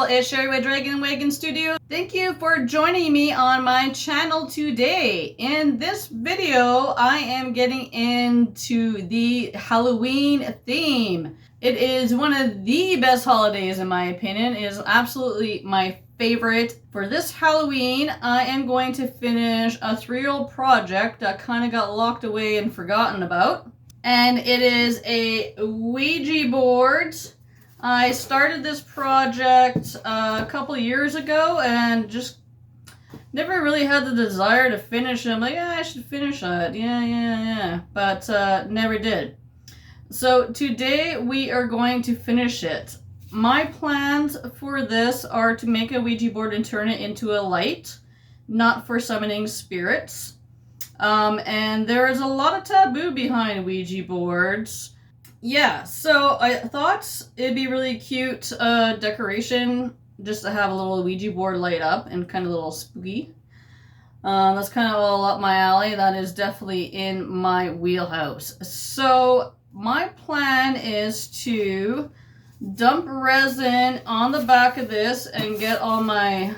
it's Sherry with Dragon Wagon Studio. Thank you for joining me on my channel today. In this video, I am getting into the Halloween theme. It is one of the best holidays in my opinion. It is absolutely my favorite. For this Halloween, I am going to finish a 3-year-old project that kind of got locked away and forgotten about. And it is a Ouija board. I started this project a couple years ago and just never really had the desire to finish it. I'm like, yeah, I should finish it. Yeah. But never did. So today we are going to finish it. My plans for this are to make a Ouija board and turn it into a light, not for summoning spirits. And there is a lot of taboo behind Ouija boards. Yeah, so I thought it'd be really cute decoration just to have a little Ouija board light up and kind of a little spooky. That's kind of all up my alley. That is definitely in my wheelhouse. So my plan is to dump resin on the back of this and get all my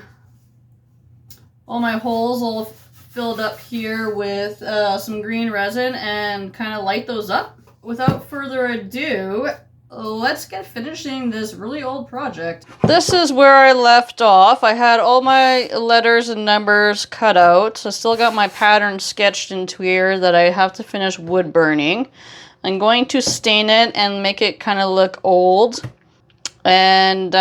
holes all filled up here with some green resin and kind of light those up. Without further ado, let's get finishing this really old project. This is where I left off. I had all my letters and numbers cut out. So I still got my pattern sketched into here that I have to finish wood burning. I'm going to stain it and make it kind of look old. And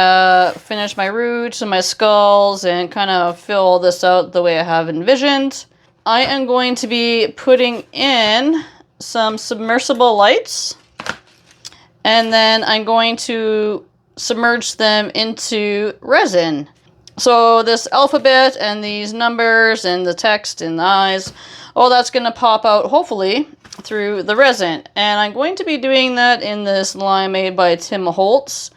finish my roots and my skulls and kind of fill all this out the way I have envisioned. I am going to be putting in some submersible lights, and then I'm going to submerge them into resin. So this alphabet and these numbers and the text and the eyes, all that's going to pop out hopefully through the resin. And I'm going to be doing that in this line made by Tim Holtz.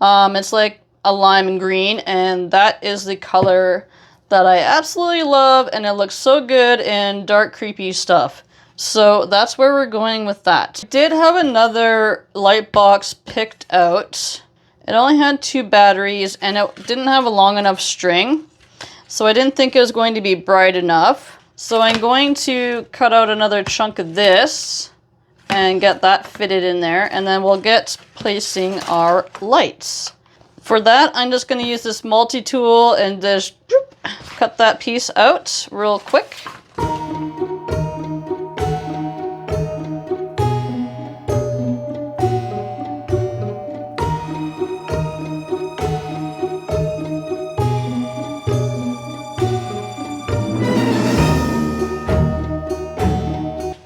It's like a lime green, and that is the color that I absolutely love, and it looks so good in dark creepy stuff. So that's where we're going with that. I did have another light box picked out. It only had 2 batteries and it didn't have a long enough string. So I didn't think it was going to be bright enough. So I'm going to cut out another chunk of this and get that fitted in there. And then we'll get placing our lights. For that, I'm just going to use this multi-tool and just cut that piece out real quick.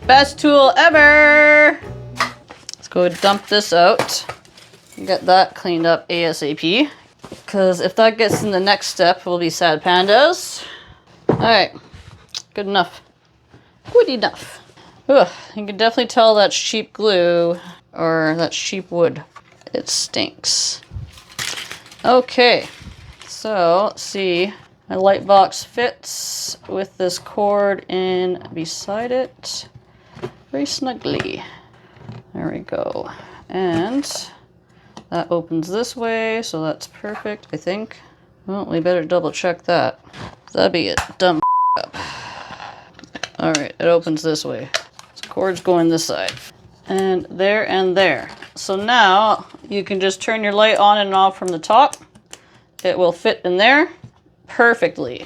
Best tool ever! Let's go dump this out and get that cleaned up ASAP. Because if that gets in the next step, we'll be sad pandas. Alright, good enough. Good enough. Ugh, you can definitely tell that's cheap glue or that's cheap wood. It stinks. Okay, so let's see. My light box fits with this cord in beside it. Very snugly. There we go. And that opens this way, so that's perfect, I think. Well, we better double check that. That'd be a dumb up. Alright, it opens this way. So cord's going this side. And there. So now you can just turn your light on and off from the top. It will fit in there perfectly.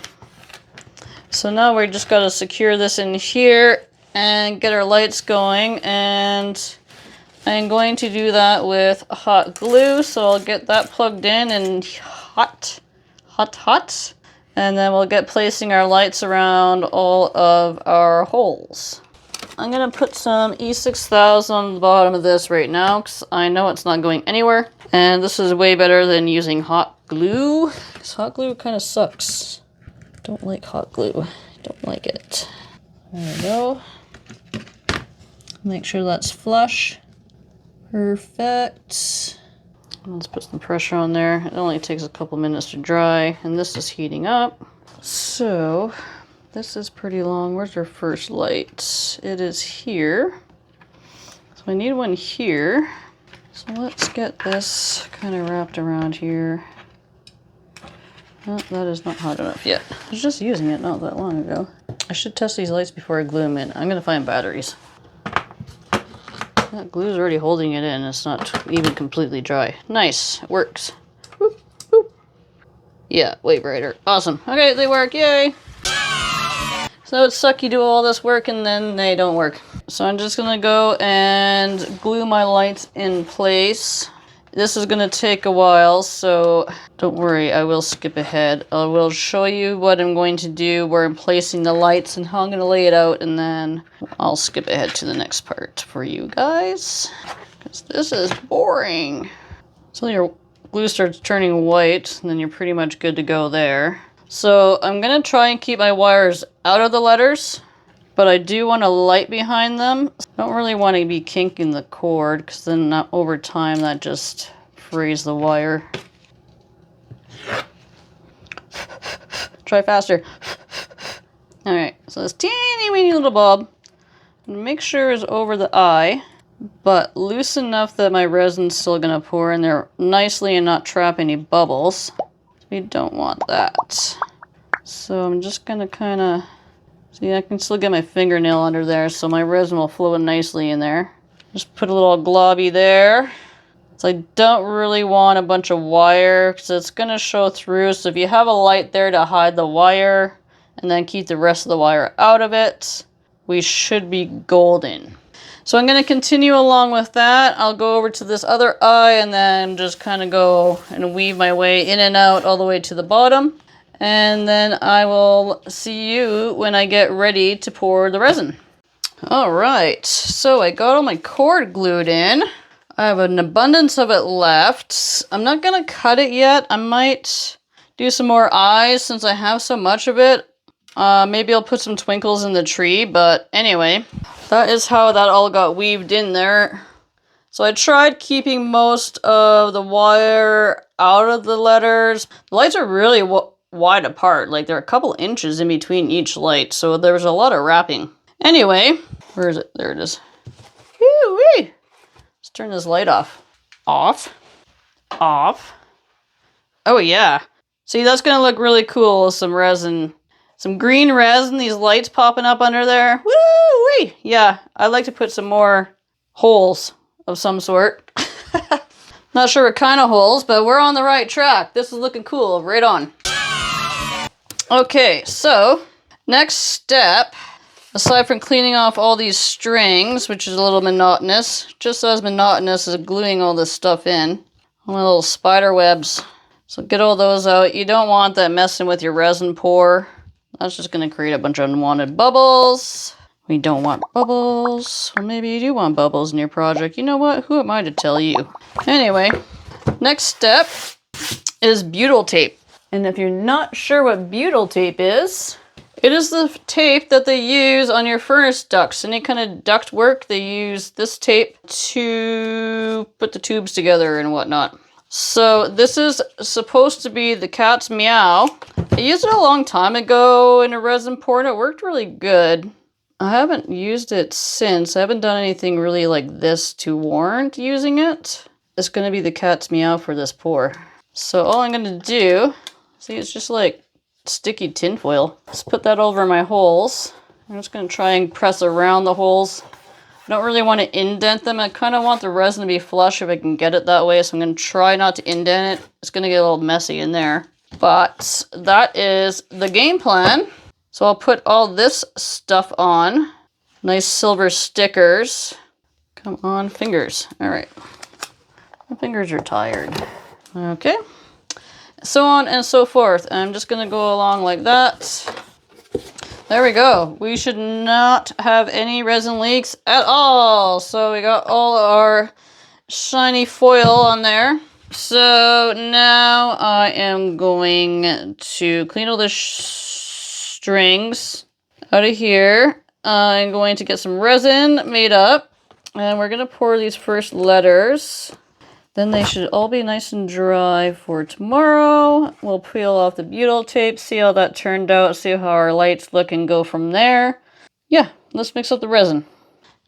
So now we just gotta secure this in here and get our lights going, and I'm going to do that with hot glue, so I'll get that plugged in and hot, and then we'll get placing our lights around all of our holes. I'm gonna put some E6000 on the bottom of this right now, because I know it's not going anywhere, and this is way better than using hot glue, because hot glue kind of sucks. Don't like hot glue, don't like it. There we go. Make sure that's flush. Perfect. Let's put some pressure on there. It only takes a couple minutes to dry, and this is heating up. So, this is pretty long. Where's our first light? It is here. So I need one here. So let's get this kind of wrapped around here. Oh, that is not hot enough yet. I was just using it not that long ago. I should test these lights before I glue them in. I'm gonna find batteries. That glue's already holding it in. It's not even completely dry. Nice, it works. Whoop, whoop. Yeah, way brighter. Awesome. Okay, they work, yay! So it sucks you do all this work and then they don't work. So I'm just gonna go and glue my lights in place. This is gonna take a while, so don't worry, I will skip ahead. I will show you what I'm going to do, where I'm placing the lights and how I'm gonna lay it out, and then I'll skip ahead to the next part for you guys. Because this is boring. So your glue starts turning white, and then you're pretty much good to go there. So I'm gonna try and keep my wires out of the letters, but I do want a light behind them. I don't really want to be kinking the cord, because then over time that just frees the wire. Try faster. Alright, so this teeny weeny little bulb, make sure is over the eye, but loose enough that my resin's still gonna pour in there nicely and not trap any bubbles. We don't want that. So I'm just gonna kinda, see, I can still get my fingernail under there, so my resin will flow nicely in there. Just put a little globby there. So I don't really want a bunch of wire, because it's gonna show through. So if you have a light there to hide the wire, and then keep the rest of the wire out of it, we should be golden. So I'm gonna continue along with that. I'll go over to this other eye, and then just kind of go and weave my way in and out all the way to the bottom. And then I will see you when I get ready to pour the resin. All right, so I got all my cord glued in. I have an abundance of it left. I'm not gonna cut it yet. I might do some more eyes since I have so much of it. Maybe I'll put some twinkles in the tree, but anyway, that is how that all got weaved in there. So I tried keeping most of the wire out of the letters. The lights are really wide apart, like they're a couple inches in between each light, so there's a lot of wrapping. Anyway, where is it? There it is. Whee-wee! Let's turn this light off. Off. Off. Oh yeah. See, that's gonna look really cool with some resin. Some green resin, these lights popping up under there. Woo-wee! Yeah, I'd like to put some more holes of some sort. Not sure what kind of holes, but we're on the right track. This is looking cool. Right on. Okay, so next step, aside from cleaning off all these strings, which is a little monotonous, just as monotonous as gluing all this stuff in, all my little spider webs. So get all those out. You don't want that messing with your resin pour. That's just going to create a bunch of unwanted bubbles. We don't want bubbles. Or maybe you do want bubbles in your project. You know what? Who am I to tell you? Anyway, next step is butyl tape. And if you're not sure what butyl tape is, it is the tape that they use on your furnace ducts. Any kind of duct work, they use this tape to put the tubes together and whatnot. So this is supposed to be the cat's meow. I used it a long time ago in a resin pour and it worked really good. I haven't used it since. I haven't done anything really like this to warrant using it. It's going to be the cat's meow for this pour. So all I'm going to do, see, it's just like sticky tinfoil. Let's put that over my holes. I'm just going to try and press around the holes. I don't really want to indent them. I kind of want the resin to be flush if I can get it that way. So I'm going to try not to indent it. It's going to get a little messy in there. But that is the game plan. So I'll put all this stuff on. Nice silver stickers. Come on, fingers. All right. My fingers are tired. Okay. So on and so forth. I'm just going to go along like that. There we go. We should not have any resin leaks at all. So we got all our shiny foil on there. So now I am going to clean all the strings out of here. I'm going to get some resin made up. And we're going to pour these first letters. Then they should all be nice and dry for tomorrow. We'll peel off the butyl tape, see how that turned out, see how our lights look, and go from there. Yeah, let's mix up the resin.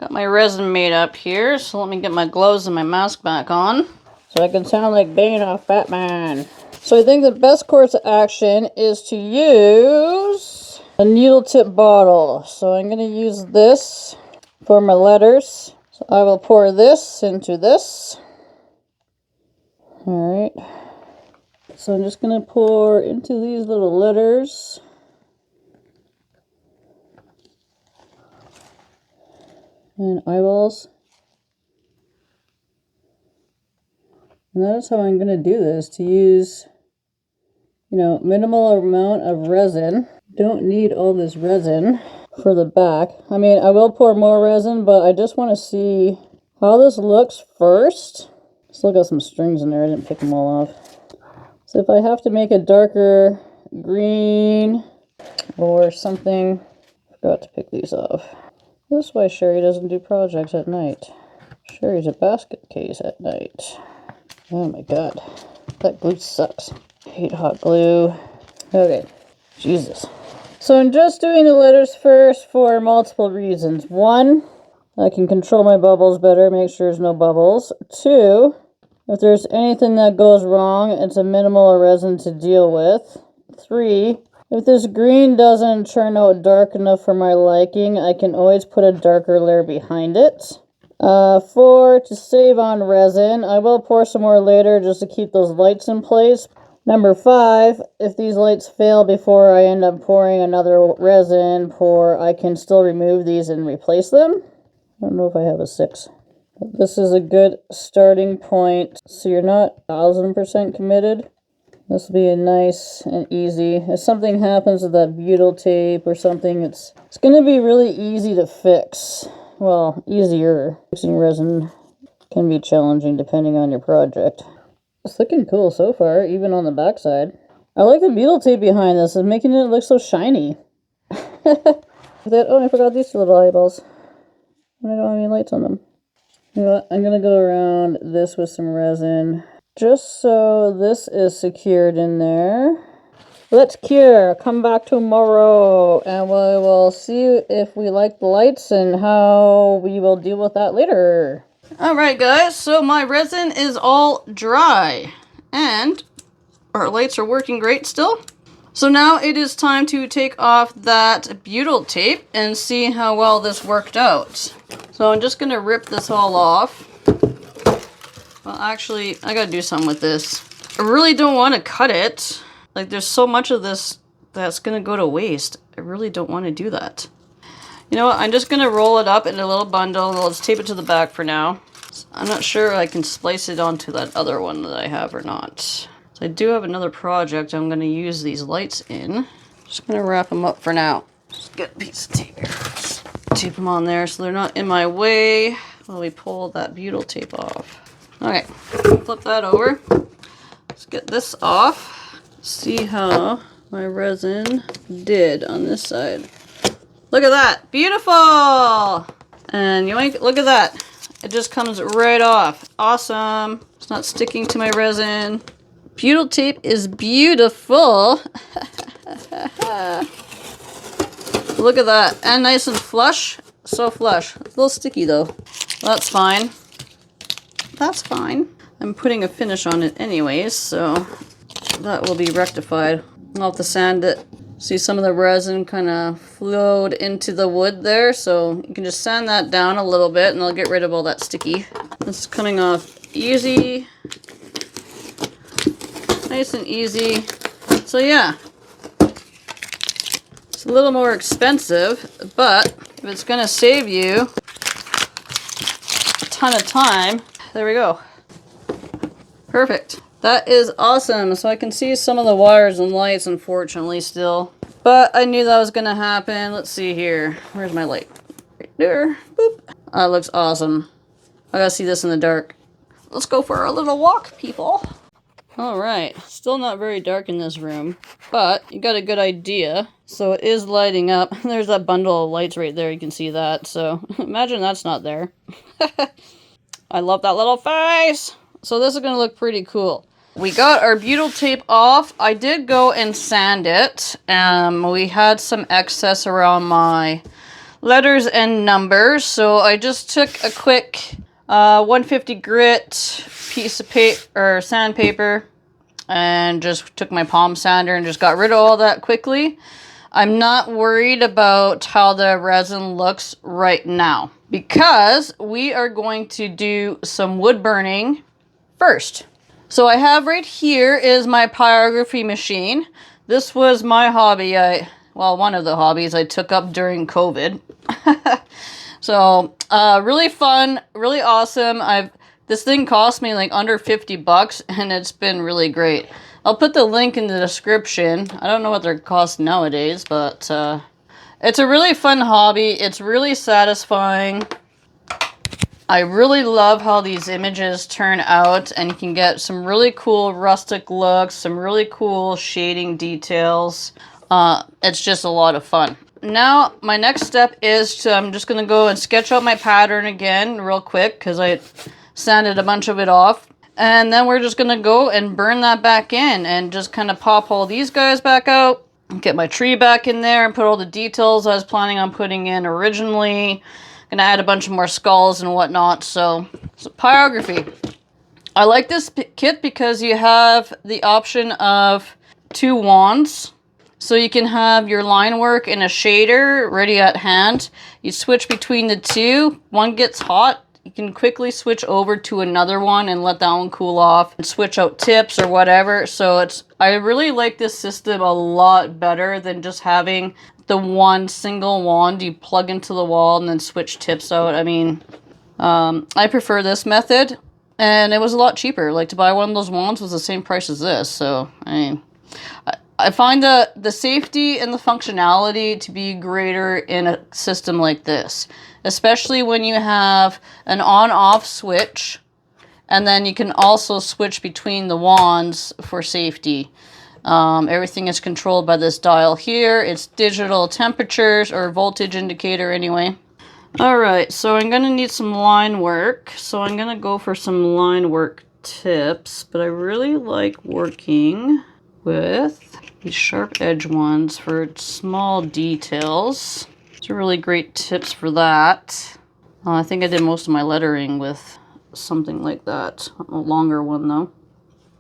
Got my resin made up here, so let me get my gloves and my mask back on, so I can sound like Bane off Batman. So I think the best course of action is to use a needle tip bottle. So I'm going to use this for my letters. So I will pour this into this. All right. So I'm just going to pour into these little letters. And eyeballs. And that is how I'm going to do this, to use, you know, minimal amount of resin. Don't need all this resin for the back. I mean, I will pour more resin, but I just want to see how this looks first. Still got some strings in there, I didn't pick them all off. So if I have to make a darker green or something, I forgot to pick these off. This is why Sherry doesn't do projects at night. Sherry's a basket case at night. Oh my god, that glue sucks. I hate hot glue. Okay, Jesus. So I'm just doing the letters first for multiple reasons. One, I can control my bubbles better, make sure there's no bubbles. Two, if there's anything that goes wrong, it's a minimal resin to deal with. Three, if this green doesn't turn out dark enough for my liking, I can always put a darker layer behind it. 4, to save on resin. I will pour some more later just to keep those lights in place. Number 5, if these lights fail before I end up pouring another resin pour, I can still remove these and replace them. I don't know if I have a 6. But this is a good starting point, so you're not 1000% committed. This will be a nice and easy. If something happens with that butyl tape or something, it's going to be really easy to fix. Well, easier. Fixing resin can be challenging depending on your project. It's looking cool so far, even on the backside. I like the butyl tape behind this. It's making it look so shiny. Oh, I forgot these two little eyeballs. I don't have any lights on them. You know what? I'm going to go around this with some resin, just so this is secured in there. Let's cure. Come back tomorrow and we will see if we like the lights and how we will deal with that later. Alright guys, so my resin is all dry and our lights are working great still. So now it is time to take off that butyl tape and see how well this worked out. So I'm just going to rip this all off. Well, actually, I gotta do something with this. I really don't want to cut it. Like, there's so much of this that's gonna go to waste. I really don't want to do that. You know what? I'm just gonna roll it up in a little bundle and let's tape it to the back for now. I'm not sure I can splice it onto that other one that I have or not. So I do have another project I'm gonna use these lights in. Just gonna wrap them up for now. Just get a piece of tape here. Just tape them on there so they're not in my way while we pull that butyl tape off. Okay, flip that over. Let's get this off. See how my resin did on this side. Look at that, beautiful! And yoink, look at that. It just comes right off. Awesome. It's not sticking to my resin. Butyl tape is beautiful. Look at that, and nice and flush. So flush. It's a little sticky though. Well, that's fine. That's fine. I'm putting a finish on it anyways, so that will be rectified. I'll have to sand it. See, some of the resin kind of flowed into the wood there, so you can just sand that down a little bit and I'll get rid of all that sticky. This is coming off easy. Nice and easy. So yeah. It's a little more expensive, but if it's going to save you a ton of time, there we go. Perfect. That is awesome. So I can see some of the wires and lights, unfortunately, still. But I knew that was going to happen. Let's see here. Where's my light? Right there. Boop. That looks awesome. I gotta see this in the dark. Let's go for a little walk, people. Alright. Still not very dark in this room, but you got a good idea. So it is lighting up. There's that bundle of lights right there. You can see that. So imagine that's not there. I love that little face. So this is going to look pretty cool. We got our butyl tape off. I did go and sand it. We had some excess around my letters and numbers. So I just took a quick 150 grit piece of paper or sandpaper and just took my palm sander and just got rid of all that quickly. I'm not worried about how the resin looks right now because we are going to do some wood burning first. So I have right here is my pyrography machine. This was my hobby. Well, one of the hobbies I took up during COVID. So really fun, really awesome. This thing cost me like under 50 bucks and it's been really great. I'll put the link in the description. I don't know what they're cost nowadays, but it's a really fun hobby. It's really satisfying. I really love how these images turn out, and you can get some really cool rustic looks, some really cool shading details. It's just a lot of fun. Now, my next step is I'm just going to go and sketch out my pattern again real quick because I sanded a bunch of it off. And then we're just going to go and burn that back in and just kind of pop all these guys back out. Get my tree back in there and put all the details I was planning on putting in originally. Gonna add a bunch of more skulls and whatnot. So pyrography. I like this kit because you have the option of 2 wands. So you can have your line work and a shader ready at hand. You switch between the two. One gets hot, you can quickly switch over to another one and let that one cool off and switch out tips or whatever. So I really like this system a lot better than just having the one single wand you plug into the wall and then switch tips out. I mean, I prefer this method, and it was a lot cheaper. Like, to buy one of those wands was the same price as this. So I find the safety and the functionality to be greater in a system like this, especially when you have an on-off switch, and then you can also switch between the wands for safety. Everything is controlled by this dial here. It's digital temperatures or voltage indicator anyway. Alright, so I'm going to need some line work. So I'm going to go for some line work tips, but I really like working with these sharp edge ones for small details. These are really great tips for that. I think I did most of my lettering with something like that. A longer one though.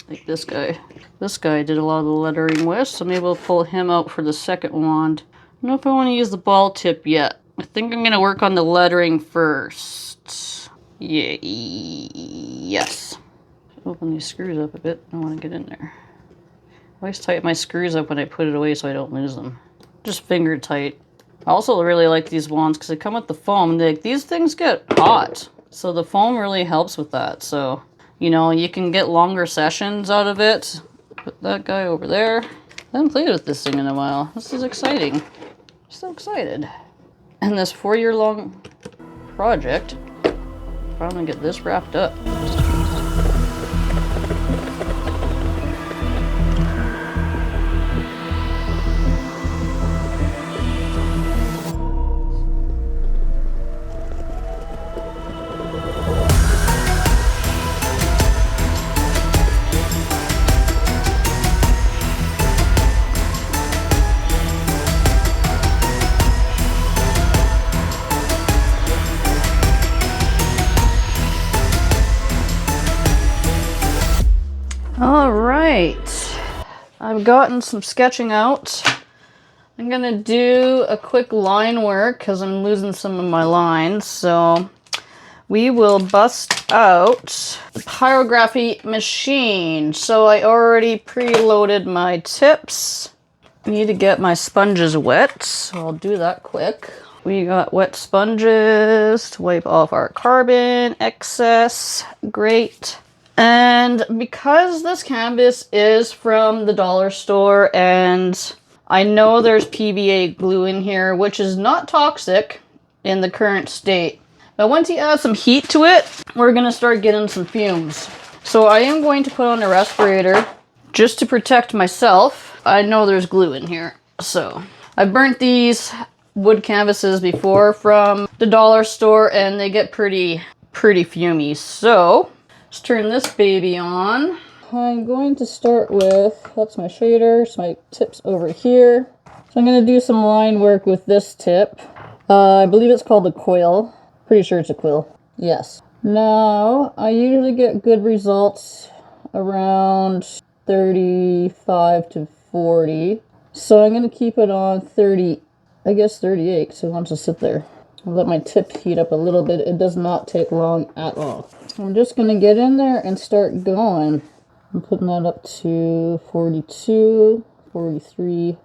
Like this guy. This guy I did a lot of the lettering with, so maybe we'll pull him out for the second wand. I don't know if I want to use the ball tip yet. I think I'm going to work on the lettering first. Yeah, yes. Open these screws up a bit. I want to get in there. I always tighten my screws up when I put it away so I don't lose them. Just finger tight. I also really like these wands because they come with the foam. These things get hot, so the foam really helps with that. So, you know, you can get longer sessions out of it. Put that guy over there. I haven't played with this thing in a while. This is exciting. I'm so excited. And this 4-year-long project, finally get this wrapped up. Alright, I've gotten some sketching out. I'm gonna do a quick line work because I'm losing some of my lines. So we will bust out the Pyrography Machine. So I already preloaded my tips. I need to get my sponges wet, so I'll do that quick. We got wet sponges to wipe off our carbon excess. Great. And because this canvas is from the dollar store, and I know there's PVA glue in here, which is not toxic in the current state. But once you add some heat to it, we're going to start getting some fumes. So I am going to put on a respirator just to protect myself. I know there's glue in here. So I've burnt these wood canvases before from the dollar store, and they get pretty fumy. So let's turn this baby on. I'm going to start with, that's my shader, so my tip's over here. So I'm going to do some line work with this tip. I believe it's called a quill. Pretty sure it's a quill. Yes. Now, I usually get good results around 35 to 40. So I'm going to keep it on 30, I guess 38, so it wants to sit there. I'll let my tip heat up a little bit. It does not take long at all. I'm just going to get in there and start going. I'm putting that up to 42, 43.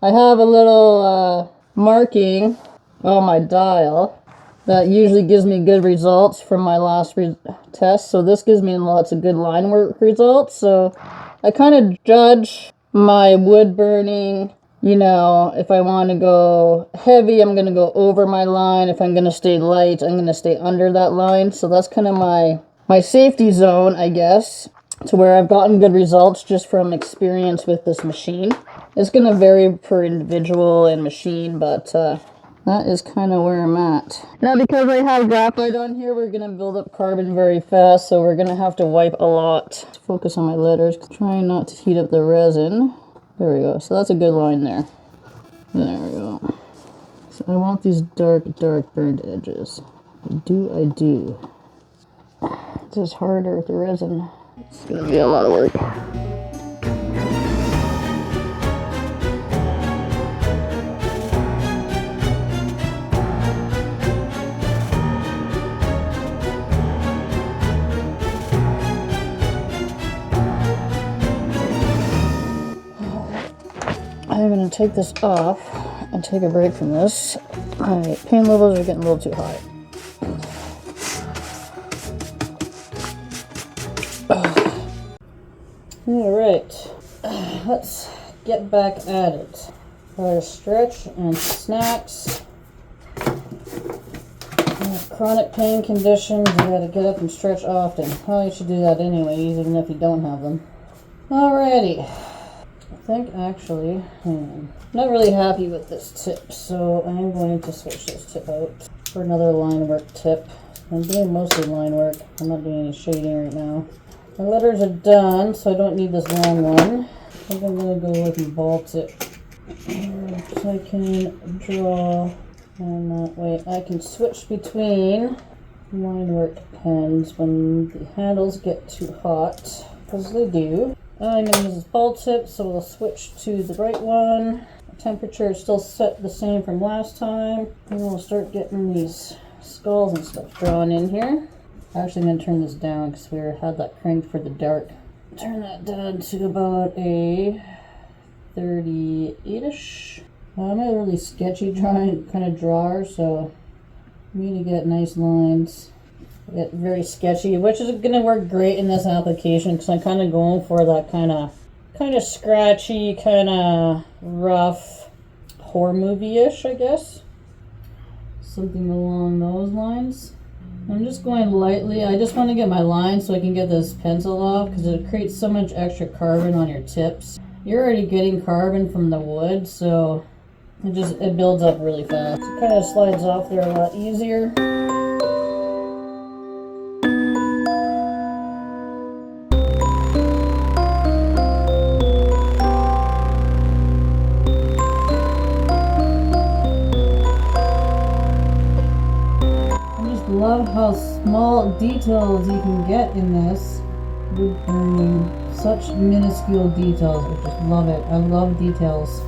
I have a little marking on my dial that usually gives me good results from my last test. So this gives me lots of good line work results. So I kind of judge my wood burning. You know, if I want to go heavy, I'm going to go over my line. If I'm going to stay light, I'm going to stay under that line. So that's kind of my safety zone, I guess, to where I've gotten good results just from experience with this machine. It's going to vary per individual and machine, but that is kind of where I'm at. Now, because I have graphite on here, we're going to build up carbon very fast, so we're going to have to wipe a lot. Let's focus on my letters, trying not to heat up the resin. There we go. So that's a good line there. There we go. So I want these dark burned edges. I do. It's just harder with the resin. It's going to be a lot of work. I'm going to take this off and take a break from this. Alright, pain levels are getting a little too high. Alright, let's get back at it. Our stretch and snacks. Chronic pain conditions, you gotta get up and stretch often. Well, you should do that anyway, even if you don't have them. Alrighty. I think actually, I'm not really happy with this tip, so I'm going to switch this tip out for another line work tip. I'm doing mostly line work. I'm not doing any shading right now. My letters are done, so I don't need this long one. I think I'm going to go with a ball tip. So I can draw, and that way I can switch between line work pens when the handles get too hot, because they do. I'm going to use this ball tip, so we'll switch to the right one. The temperature is still set the same from last time. And we'll start getting these skulls and stuff drawn in here. Actually, I'm going to turn this down because we had that cranked for the dark. Turn that down to about a 38-ish. I'm a really sketchy kind of drawer, so I need to get nice lines. Get very sketchy, which is going to work great in this application because I'm kind of going for that kind of scratchy, kind of rough horror movie-ish, I guess. Something along those lines. I'm just going lightly. I just want to get my line so I can get this pencil off because it creates so much extra carbon on your tips. You're already getting carbon from the wood, so it builds up really fast. It kind of slides off there a lot easier. Love how small details you can get in this wood burning. Such minuscule details. I just love it. I love details.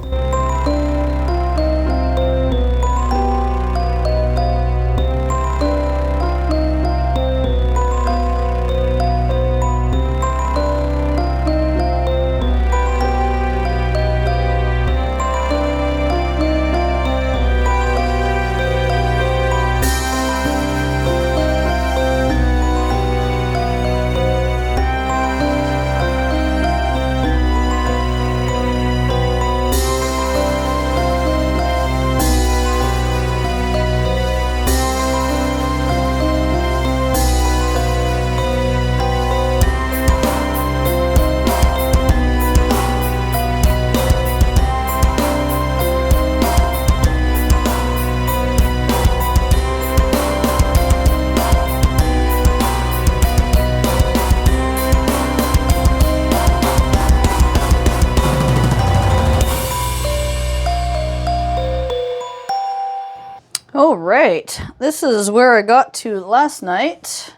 Alright, this is where I got to last night.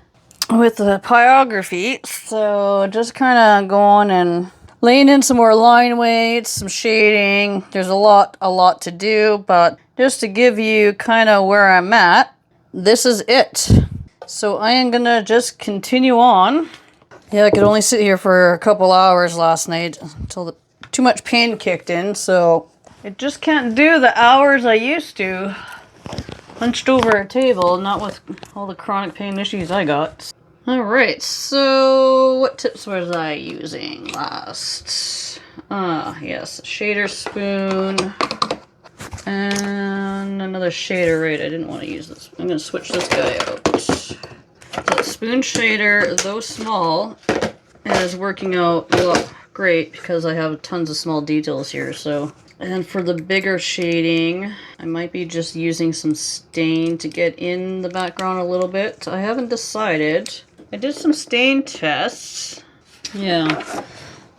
with the pyrography. So just kind of going and laying in some more line weights, some shading. There's a lot to do, but just to give you kind of where I'm at, this is it. So I am gonna just continue on. Yeah, I could only sit here for a couple hours last night until too much pain kicked in, so I just can't do the hours I used to hunched over a table, not with all the chronic pain issues I got. Alright, so what tips was I using last? Yes, shader spoon and another shader, right? I didn't want to use this. I'm going to switch this guy out. The spoon shader, though small, is working out great because I have tons of small details here, so. And for the bigger shading, I might be just using some stain to get in the background a little bit. I haven't decided. I did some stain tests. Yeah.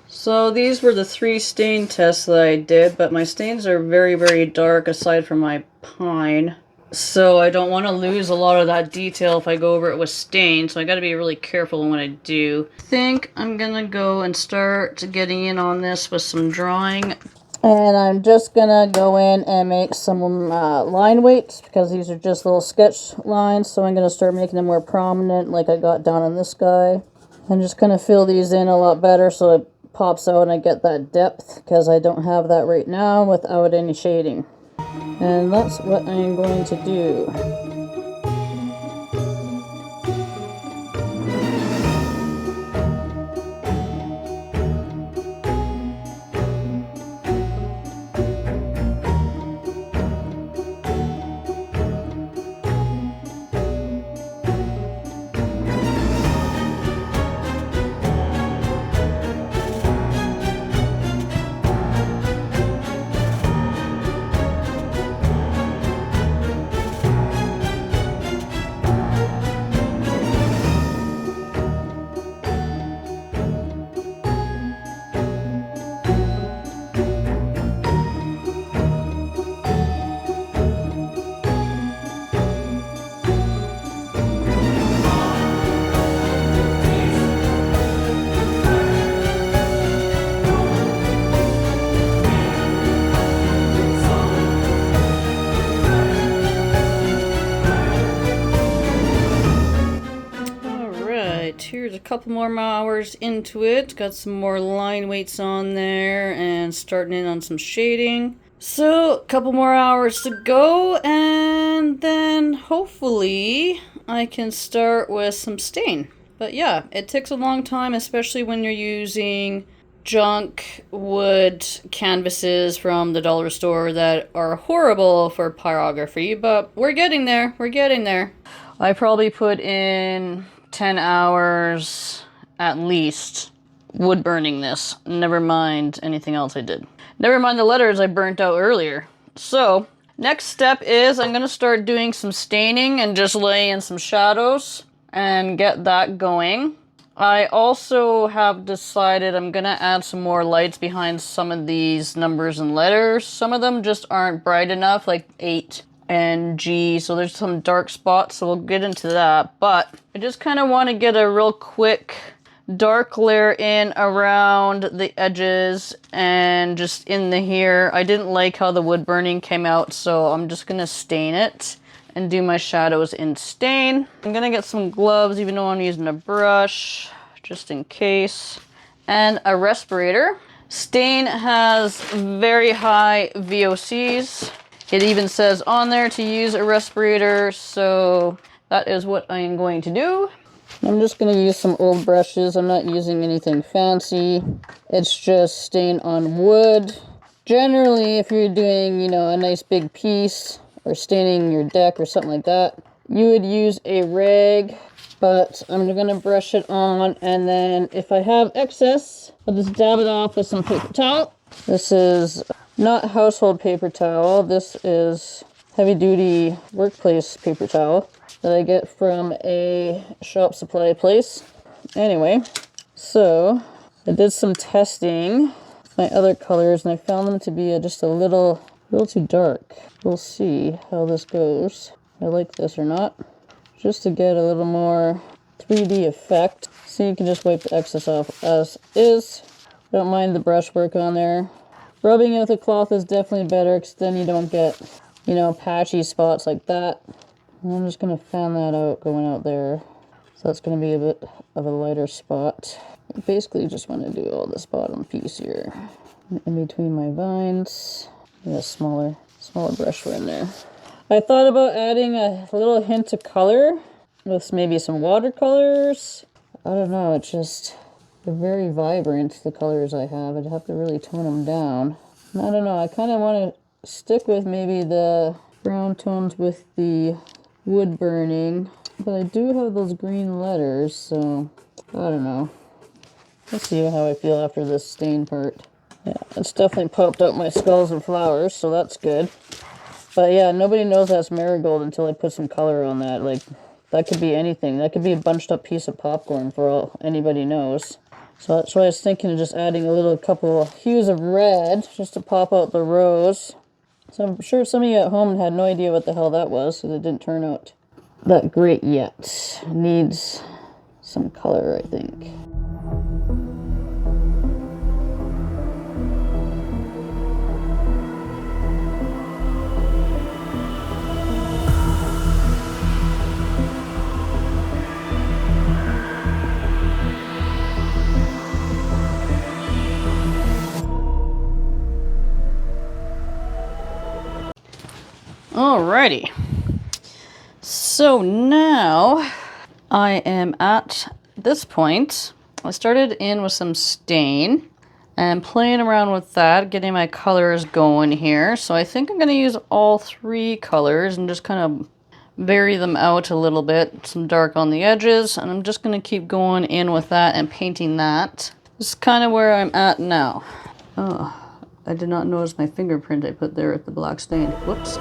So these were the 3 stain tests that I did, but my stains are very, very dark aside from my pine. So I don't want to lose a lot of that detail if I go over it with stain, so I got to be really careful when I do. I think I'm gonna go and start getting in on this with some drawing. And I'm just gonna go in and make some line weights because these are just little sketch lines, so I'm gonna start making them more prominent like I got down on this guy. I'm just gonna fill these in a lot better so it pops out and I get that depth because I don't have that right now without any shading. And that's what I'm going to do. Here's a couple more hours into it. Got some more line weights on there and starting in on some shading. So, a couple more hours to go, and then hopefully I can start with some stain. But yeah, it takes a long time, especially when you're using junk wood canvases from the dollar store that are horrible for pyrography, but we're getting there. We're getting there. I probably put in 10 hours at least wood burning this. Never mind anything else I did. Never mind the letters I burnt out earlier. So, next step is I'm going to start doing some staining and just lay in some shadows and get that going. I also have decided I'm going to add some more lights behind some of these numbers and letters. Some of them just aren't bright enough, like 8 and G, so there's some dark spots, so we'll get into that. But I just kind of want to get a real quick dark layer in around the edges and just in the here. I didn't like how the wood burning came out, so I'm just going to stain it and do my shadows in stain. I'm going to get some gloves, even though I'm using a brush, just in case. And a respirator. Stain has very high VOCs. It even says on there to use a respirator, so that is what I am going to do. I'm just going to use some old brushes. I'm not using anything fancy. It's just stain on wood. Generally, if you're doing, a nice big piece or staining your deck or something like that, you would use a rag, but I'm going to brush it on, and then if I have excess, I'll just dab it off with some paper towel. This is not household paper towel. This is heavy-duty workplace paper towel that I get from a shop supply place. Anyway, so I did some testing with my other colors, and I found them to be just a little too dark. We'll see how this goes. I like this or not. Just to get a little more, to 3D effect. So you can just wipe the excess off as is. Don't mind the brushwork on there. Rubbing it with a cloth is definitely better because then you don't get, you know, patchy spots like that. And I'm just going to fan that out going out there. So that's going to be a bit of a lighter spot. I basically just want to do all this bottom piece here. In between my vines. A smaller brush in there. I thought about adding a little hint of color with maybe some watercolors. I don't know, it's just, they're very vibrant, the colors I have. I'd have to really tone them down. And I don't know, I kind of want to stick with maybe the brown tones with the wood burning. But I do have those green letters, so I don't know. Let's see how I feel after this stain part. Yeah, it's definitely popped out my skulls and flowers, so that's good. But yeah, nobody knows that's marigold until I put some color on that. Like, that could be anything. That could be a bunched up piece of popcorn for all anybody knows. So that's why I was thinking of just adding a couple of hues of red just to pop out the rose. So I'm sure some of you at home had no idea what the hell that was, because it didn't turn out that great yet. It needs some color, I think. Alrighty, so now I am at this point. I started in with some stain and playing around with that, getting my colors going here. So I think I'm going to use all 3 colors and just kind of vary them out a little bit. Some dark on the edges, and I'm just going to keep going in with that and painting that. This is kind of where I'm at now. Oh. I did not notice my fingerprint I put there at the black stain. Whoops.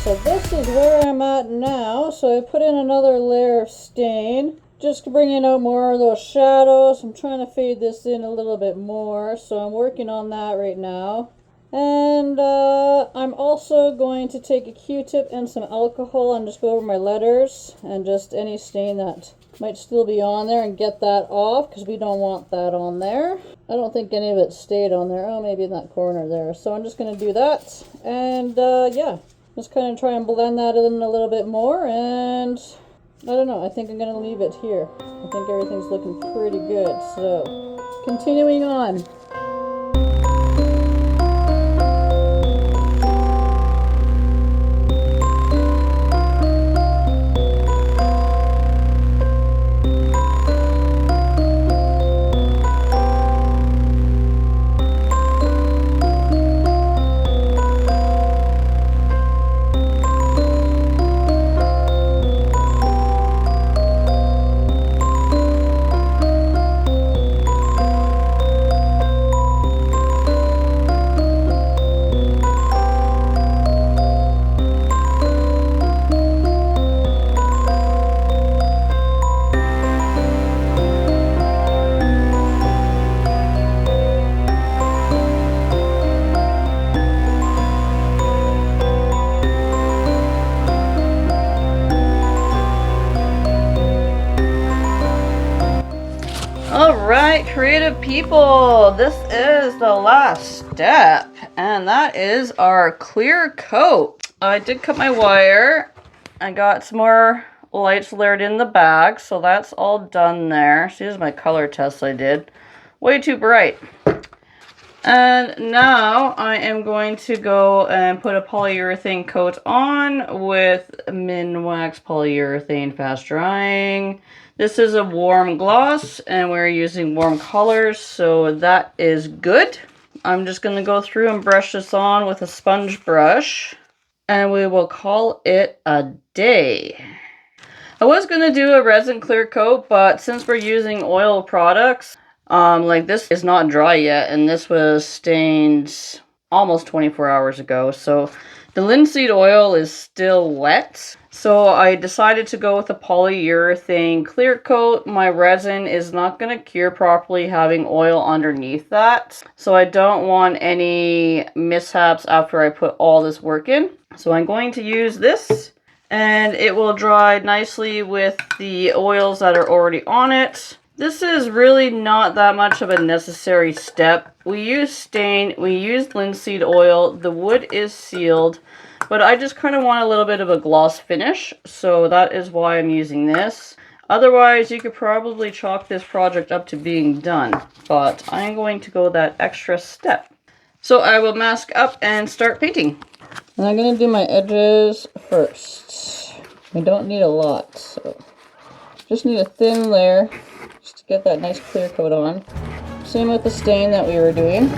So this is where I'm at now. So I put in another layer of stain, just bringing out more of those shadows. I'm trying to fade this in a little bit more, so I'm working on that right now. And I'm also going to take a Q-tip and some alcohol and just go over my letters and just any stain that might still be on there and get that off, because we don't want that on there. I don't think any of it stayed on there. Oh, maybe in that corner there. So I'm just going to do that, and yeah, just kind of try and blend that in a little bit more. And I don't know, I think I'm going to leave it here. I think everything's looking pretty good. So continuing on. people, this is the last step, and that is our clear coat. I did cut my wire. I got some more lights layered in the bag, so that's all done there. See, this is my color test I did. Way too bright. And now I am going to go and put a polyurethane coat on with MinWax polyurethane fast drying. This is a warm gloss and we're using warm colors, so that is good. I'm just going to go through and brush this on with a sponge brush and we will call it a day. I was going to do a resin clear coat, but since we're using oil products, like this is not dry yet, and this was stained almost 24 hours ago, so the linseed oil is still wet. So I decided to go with a polyurethane clear coat. My resin is not going to cure properly having oil underneath that, so I don't want any mishaps after I put all this work in. So I'm going to use this, and it will dry nicely with the oils that are already on it. This is really not that much of a necessary step. We use stain, we use linseed oil, the wood is sealed, but I just kind of want a little bit of a gloss finish, so that is why I'm using this. Otherwise, you could probably chalk this project up to being done, but I'm going to go that extra step. So I will mask up and start painting. And I'm going to do my edges first. We don't need a lot, so just need a thin layer. Just to get that nice clear coat on. Same with the stain that we were doing.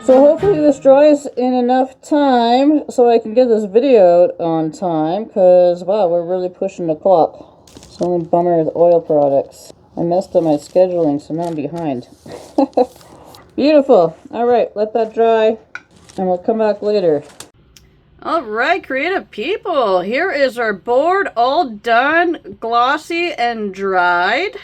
So hopefully this dries in enough time so I can get this video out on time, because wow, we're really pushing the clock. It's the only bummer with oil products. I messed up my scheduling, so now I'm behind. Beautiful. Alright, let that dry and we'll come back later. Alright, creative people, here is our board all done, glossy and dried.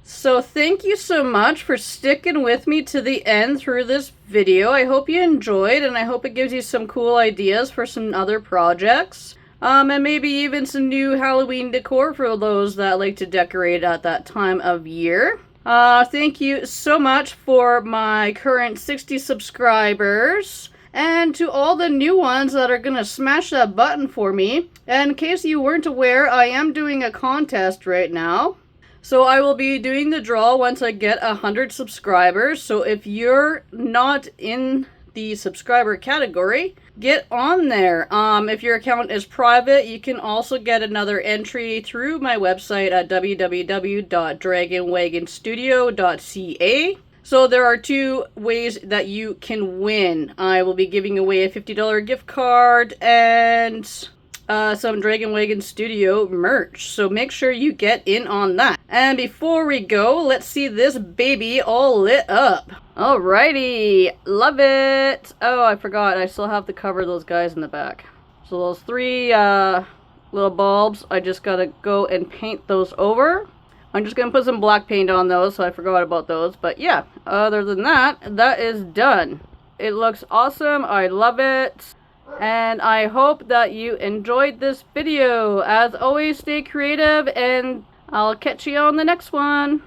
So thank you so much for sticking with me to the end through this video. I hope you enjoyed, and I hope it gives you some cool ideas for some other projects. And maybe even some new Halloween decor for those that like to decorate at that time of year. Thank you so much for my current 60 subscribers. And to all the new ones that are gonna smash that button for me. And in case you weren't aware, I am doing a contest right now. So I will be doing the draw once I get 100 subscribers. So if you're not in the subscriber category, get on there. If your account is private, you can also get another entry through my website at www.dragonwagonstudio.ca. So there are two ways that you can win. I will be giving away a $50 gift card and some Dragon Wagon Studio merch, so make sure you get in on that. And before we go, let's see this baby all lit up. Alrighty, love it. Oh, I forgot, I still have to cover those guys in the back. So those three little bulbs, I just gotta go and paint those over. I'm just gonna put some black paint on those, so I forgot about those. But yeah, other than that, that is done. It looks awesome, I love it. And I hope that you enjoyed this video. As always, stay creative, and I'll catch you on the next one.